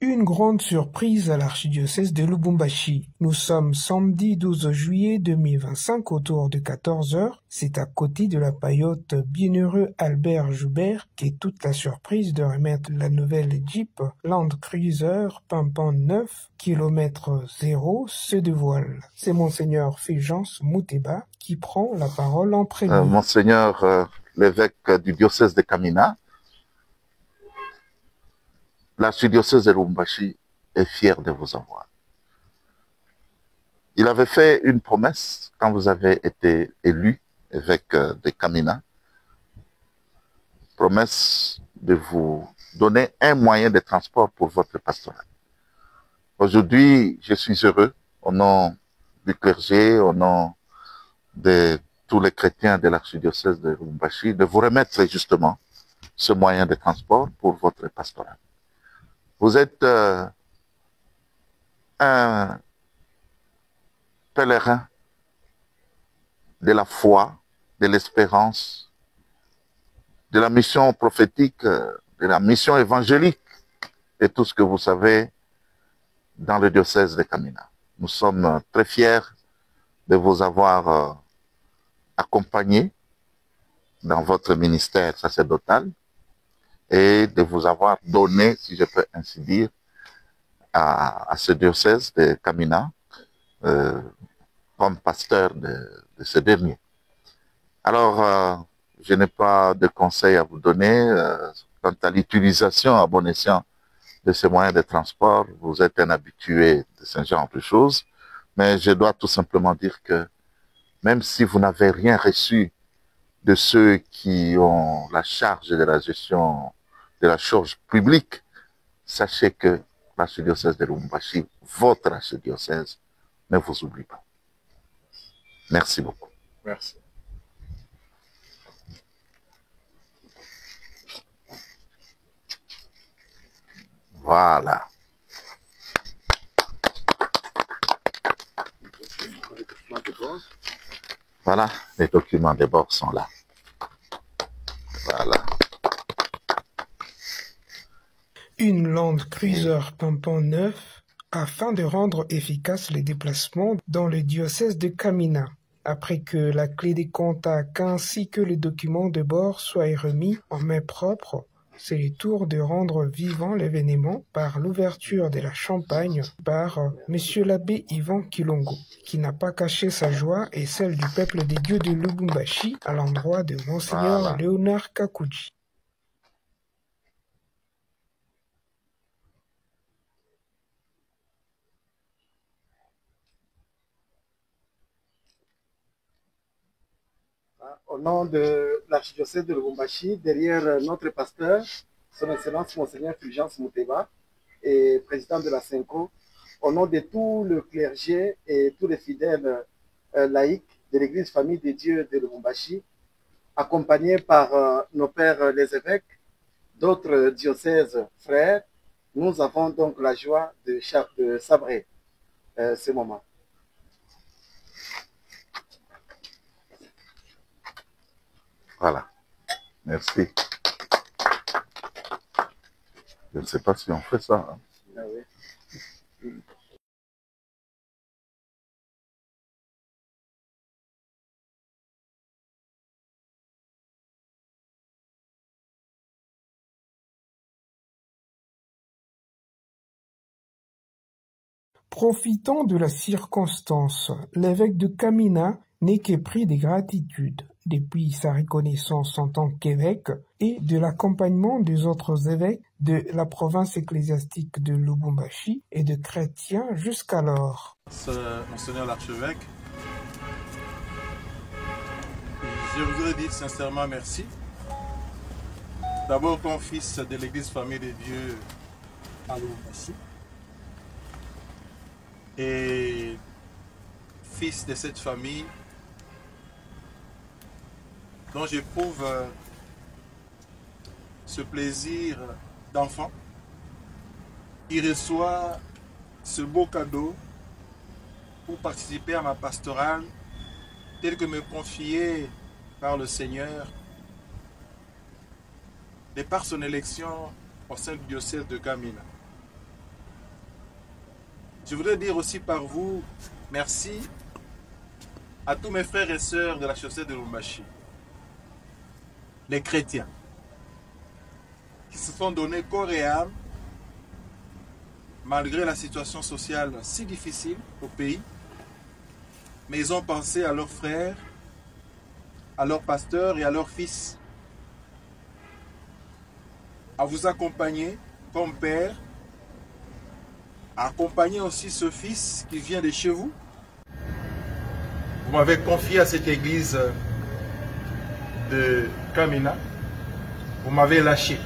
Une grande surprise à l'archidiocèse de Lubumbashi. Nous sommes samedi 12 juillet 2025 autour de 14 heures. C'est à côté de la paillote bienheureux Albert Joubert qui est toute la surprise de remettre la nouvelle Jeep Land Cruiser Pimpant 9 km 0 se dévoile. C'est Monseigneur Fulgence Mouteba qui prend la parole en premier. Monseigneur l'évêque du diocèse de Kamina, l'archidiocèse de Lubumbashi est fier de vous avoir. Il avait fait une promesse quand vous avez été élu évêque de Kamina, promesse de vous donner un moyen de transport pour votre pastorat. Aujourd'hui, je suis heureux, au nom du clergé, au nom de tous les chrétiens de l'archidiocèse de Lubumbashi, de vous remettre justement ce moyen de transport pour votre pastorat. Vous êtes un pèlerin de la foi, de l'espérance, de la mission prophétique, de la mission évangélique et tout ce que vous savez dans le diocèse de Kamina. Nous sommes très fiers de vous avoir accompagné dans votre ministère sacerdotal et de vous avoir donné, si je peux ainsi dire, à ce diocèse de Kamina comme pasteur de ce dernier. Alors, je n'ai pas de conseils à vous donner quant à l'utilisation à bon escient de ces moyens de transport. Vous êtes un habitué de ce genre de choses, mais je dois tout simplement dire que même si vous n'avez rien reçu de ceux qui ont la charge de la gestion de la chose publique, sachez que l'archidiocèse de Lubumbashi, votre archidiocèse, ne vous oublie pas. Merci beaucoup. Merci. Voilà. Voilà, les documents de bord sont là. Voilà. Une Land Cruiser Pimpant 9 afin de rendre efficaces les déplacements dans le diocèse de Kamina. Après que la clé des contacts ainsi que les documents de bord soient remis en main propre, c'est le tour de rendre vivant l'événement par l'ouverture de la champagne par Monsieur l'abbé Yvan Kilongo, qui n'a pas caché sa joie et celle du peuple des dieux de Lubumbashi à l'endroit de Monseigneur Léonard Kakouji. Au nom de l'archidiocèse de Lubumbashi, derrière notre pasteur, son Excellence Monseigneur Fulgence Mouteba, et président de la SENCO, au nom de tout le clergé et tous les fidèles laïcs de l'Église Famille des Dieux de Lubumbashi, accompagnés par nos pères les évêques, d'autres diocèses frères, nous avons donc la joie de sabrer ce moment. Voilà. Merci. Je ne sais pas si on fait ça. Hein. Ah oui. Profitant de la circonstance, l'évêque de Kamina n'est qu'épris de gratitude depuis sa reconnaissance en tant qu'évêque et de l'accompagnement des autres évêques de la province ecclésiastique de Lubumbashi et de chrétiens jusqu'alors. Monseigneur l'archevêque, je voudrais dire sincèrement merci. D'abord, comme fils de l'Église Famille de Dieu à Lubumbashi et fils de cette famille dont j'éprouve ce plaisir d'enfant qui reçoit ce beau cadeau pour participer à ma pastorale tel que me confié par le Seigneur de par son élection au sein du diocèse de Kamina. Je voudrais dire aussi par vous merci à tous mes frères et sœurs de la chaussée de Lubumbashi, les chrétiens, qui se sont donnés corps et âme malgré la situation sociale si difficile au pays, mais ils ont pensé à leurs frères, à leurs pasteurs et à leurs fils, à vous accompagner comme père, à accompagner aussi ce fils qui vient de chez vous. Vous m'avez confié à cette église de Kamina, vous m'avez lâché.